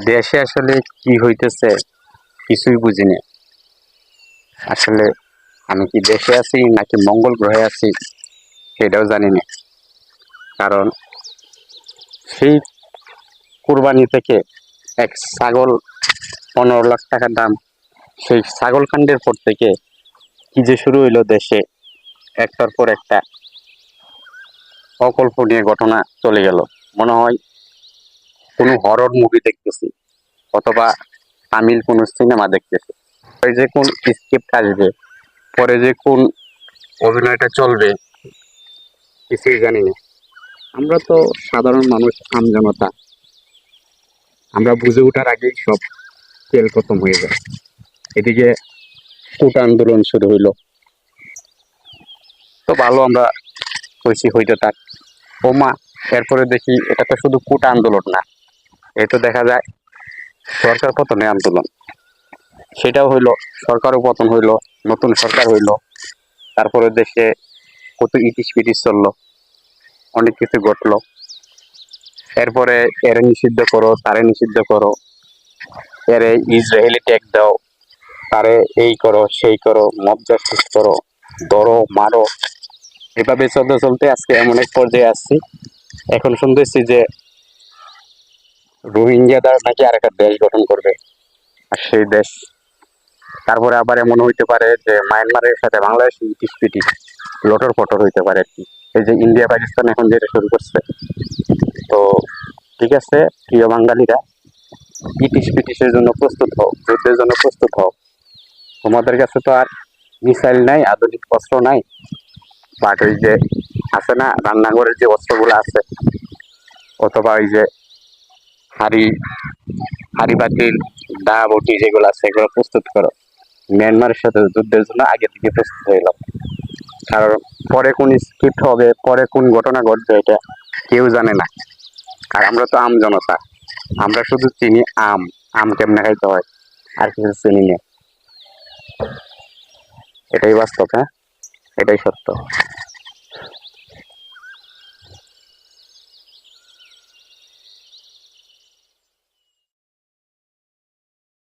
দেশে আসলে কি হইতেছে কিছুই বুঝিনি। আসলে আমি কি দেশে আছি নাকি মঙ্গল গ্রহে আছি সেটাও জানি না। কারণ সেই কুরবানি থেকে এক ছাগল 15 লাখ টাকার দাম, সেই ছাগল কাণ্ডের পর থেকে কি যে শুরু হইলো দেশে, একটার পর একটা অকল্পনীয় ঘটনা চলে গেল। মনে হয় কোনো হরর মুভি দেখতেছি অথবা তামিল কোনো সিনেমা দেখতেছি। পরে যে কোন স্ক্রিপ্ট আসবে, পরে যে কোন অভিনয়টা চলবে কিছুই জানি না। আমরা তো সাধারণ মানুষ, আমজনতা, আমরা বুঝে ওঠার আগেই সব তেল খতম হয়ে যায়। এদিকে কোটা আন্দোলন শুরু হইলো, তো ভালো আমরা হইছি হইতে থাক। ওমা, এরপরে দেখি এটা তো শুধু কোটা আন্দোলন না, এ তো দেখা যায় সরকার পতনের আন্দোলন। সেটাও হইলো, সরকারও পতন হইলো, নতুন সরকার হইলো, তারপরে দেশে কত ইটিস পিটিস চললো, অনেক কিছু ঘটলো। এরপরে এরে নিষিদ্ধ করো, তারে নিষিদ্ধ করো, এরে ইসরায়েলি ট্যাগ দাও, তারে এই করো সেই করো, মব জাস্টিস করো, ধরো মারো, এভাবে চলতে চলতে আজকে এমন এক পর্যায়ে আসছি। এখন শুনতেছি যে রোহিঙ্গাদের নাকি আর একটা দেশ গঠন করবে, আর সেই দেশ তারপরে আবার এমন হইতে পারে যে মায়ানমারের সাথে বাংলাদেশ ইটিস পিটিস লটর পটর হইতে পারে আর কি। এই যে ইন্ডিয়া পাকিস্তান এখন যেটা শুরু করছে, তো ঠিক আছে প্রিয় বাঙালিরা, ইটিস পিটিসের জন্য প্রস্তুত হও, যুদ্ধের জন্য প্রস্তুত হও। তোমাদের কাছে তো আর মিসাইল নাই, আধুনিক অস্ত্র নাই, বাট ওই যে আছে না রান্নাঘরের যে অস্ত্রগুলো আছে, অথবা ওই যে হাড়ি হাড়ি পাতিল দা বটি যেগুলো আছে এগুলো প্রস্তুত করো। মিয়ানমারের সাথে যুদ্ধের জন্য আগে থেকে প্রস্তুত হয়ে গেল। কারণ পরে কোন স্ক্রিপ্ট হবে, পরে কোন ঘটনা ঘটবে, এটা কেউ জানে না। আর আমরা তো আম জনতা, আমরা শুধু চিনি আম, আম কেমনে খাইতে হয়, আর কিছু চিনি না। এটাই বাস্তব, হ্যাঁ, এটাই সত্য।